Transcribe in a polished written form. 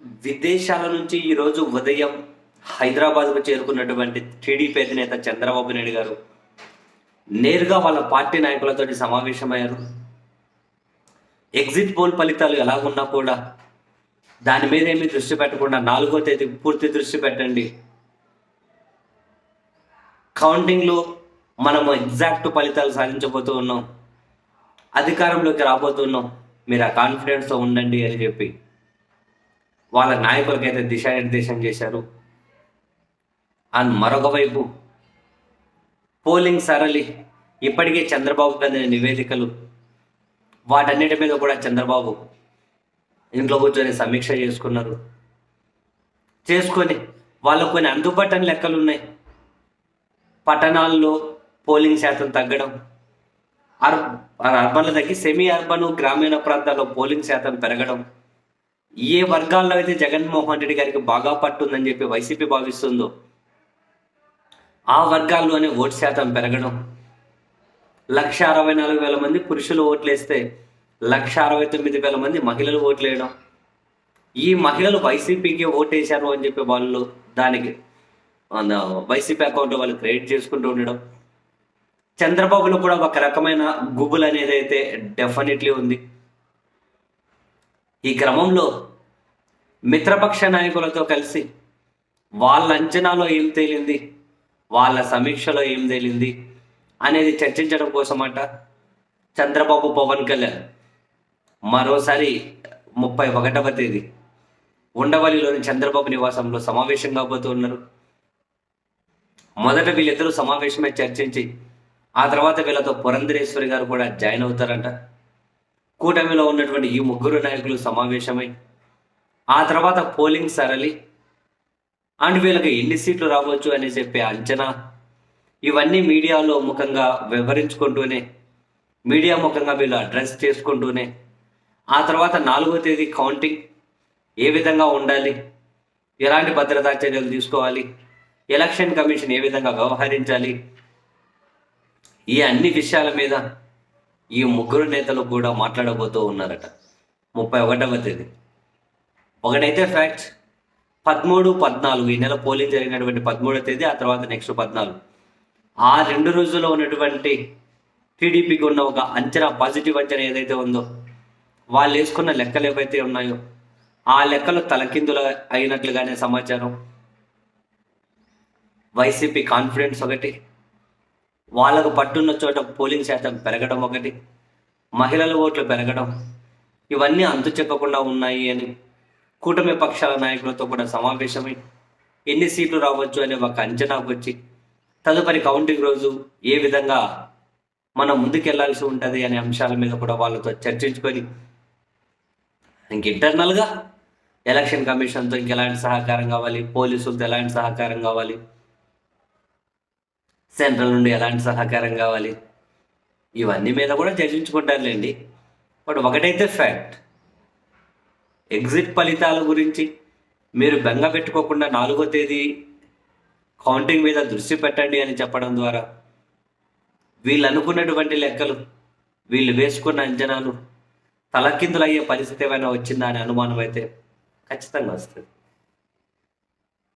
విదేశాల నుంచి ఈరోజు ఉదయం హైదరాబాద్కు చేరుకున్నటువంటి టీడీపీ అధినేత చంద్రబాబు నాయుడు గారు నేరుగా వాళ్ళ పార్టీ నాయకులతో సమావేశమయ్యారు. ఎగ్జిట్ పోల్ ఫలితాలు ఎలాగున్నా కూడా దాని మీద ఏమీ దృష్టి పెట్టకుండా 4వ తేదీ పూర్తి దృష్టి పెట్టండి. కౌంటింగ్లో మనము ఎగ్జాక్ట్ ఫలితాలు సాధించబోతూ ఉన్నాం, అధికారంలోకి రాబోతున్నాం, మీరు ఆ కాన్ఫిడెన్స్తో ఉండండి అని చెప్పి వాళ్ళ నాయకులకైతే దిశానిర్దేశం చేశారు. అండ్ మరొక వైపు పోలింగ్ సరళి ఇప్పటికే చంద్రబాబుకు అందిన నివేదికలు, వాటన్నిటి మీద కూడా చంద్రబాబు ఇంట్లో కూర్చొని సమీక్ష చేసుకొని వాళ్ళకు కొన్ని అందుబాటుని లెక్కలు ఉన్నాయి. పట్టణాల్లో పోలింగ్ శాతం తగ్గడం, అర్బన్లో తగ్గి సెమీ అర్బన్ గ్రామీణ ప్రాంతాల్లో పోలింగ్ శాతం పెరగడం, ఏ వర్గాల్లో అయితే జగన్మోహన్ రెడ్డి గారికి బాగా పట్టుందని చెప్పి వైసీపీ భావిస్తుందో ఆ వర్గాల్లోనే ఓటు శాతం పెరగడం, 1,64,000 మంది పురుషులు ఓట్లేస్తే 1,69,000 మంది మహిళలు ఓట్లేయడం, ఈ మహిళలు వైసీపీకి ఓటేశారు అని చెప్పి వాళ్ళు దానికి వైసీపీ అకౌంట్ వాళ్ళు క్రియేట్ చేసుకుంటూ ఉండడం, చంద్రబాబులో కూడా ఒక రకమైన గుబుల్ అనేది అయితే డెఫినెట్లీ ఉంది. ఈ క్రమంలో మిత్రపక్ష నాయకులతో కలిసి వాళ్ళ అంచనాలో ఏం తేలింది, వాళ్ళ సమీక్షలో ఏం తేలింది అనేది చర్చించడం కోసమట చంద్రబాబు పవన్ కళ్యాణ్ మరోసారి 31వ తేదీ ఉండవల్లిలోని చంద్రబాబు నివాసంలో సమావేశం కాబోతున్నారు. మొదట వీళ్ళిద్దరూ సమావేశమై చర్చించి ఆ తర్వాత వీళ్ళతో పురంధరేశ్వరి గారు కూడా జాయిన్ అవుతారంట. కూటమిలో ఉన్నటువంటి ఈ ముగ్గురు నాయకులు సమావేశమై ఆ తర్వాత పోలింగ్ సరళి అండ్ వీళ్ళకి ఎన్ని సీట్లు రావచ్చు అని చెప్పే అంచనా, ఇవన్నీ మీడియాలో ముఖంగా వివరించుకుంటూనే, మీడియా ముఖంగా వీళ్ళు అడ్రస్ చేసుకుంటూనే ఆ తర్వాత 4వ తేదీ కౌంటింగ్ ఏ విధంగా ఉండాలి, ఎలాంటి భద్రతా చర్యలు తీసుకోవాలి, ఎలక్షన్ కమిషన్ ఏ విధంగా వ్యవహరించాలి, ఈ అన్ని విషయాల మీద ఈ ముగ్గురు నేతలు కూడా మాట్లాడబోతూ ఉన్నారట 31వ తేదీ. ఒకటైతే ఫ్యాక్ట్, 13, 14 ఈ నెల పోలింగ్ జరిగినటువంటి 13వ తేదీ, ఆ తర్వాత నెక్స్ట్ 14, ఆ 2 రోజుల్లో ఉన్నటువంటి టీడీపీకి ఉన్న ఒక అంచనా, పాజిటివ్ అంచనా ఏదైతే ఉందో, వాళ్ళు వేసుకున్న లెక్కలు ఏవైతే ఉన్నాయో ఆ లెక్కలు తలకిందులు అయినట్లుగానే సమాచారం. వైసీపీ కాన్ఫిడెన్స్ ఒకటి, వాళ్ళకు పట్టున్న చోట పోలింగ్ శాతం పెరగడం ఒకటి, మహిళల ఓట్లు పెరగడం, ఇవన్నీ అంతు చెప్పకుండా ఉన్నాయి అని కూటమి పక్షాల నాయకులతో కూడా సమావేశమై ఎన్ని సీట్లు రావచ్చు అనే ఒక అంచనాకు వచ్చి తదుపరి కౌంటింగ్ రోజు ఏ విధంగా మనం ముందుకెళ్లాల్సి ఉంటుంది అనే అంశాల మీద కూడా వాళ్ళతో చర్చించుకొని ఇంటర్నల్గా ఎలక్షన్ కమిషన్తో ఇంకెలాంటి సహకారం కావాలి, పోలీసులతో ఎలాంటి సహకారం కావాలి, సెంట్రల్ నుండి ఎలాంటి సహకారం కావాలి, ఇవన్నీ మీద కూడా చర్చించుకుంటారులేండి. బట్ ఒకటైతే ఫ్యాక్ట్, ఎగ్జిట్ ఫలితాల గురించి మీరు బెంగ పెట్టుకోకుండా 4వ తేదీ కౌంటింగ్ మీద దృష్టి పెట్టండి అని చెప్పడం ద్వారా వీళ్ళు అనుకున్నటువంటి లెక్కలు, వీళ్ళు వేసుకున్న అంచనాలు తలకిందులయ్యే పరిస్థితి ఏమైనా వచ్చిందా అనే అనుమానం అయితే ఖచ్చితంగా వస్తుంది.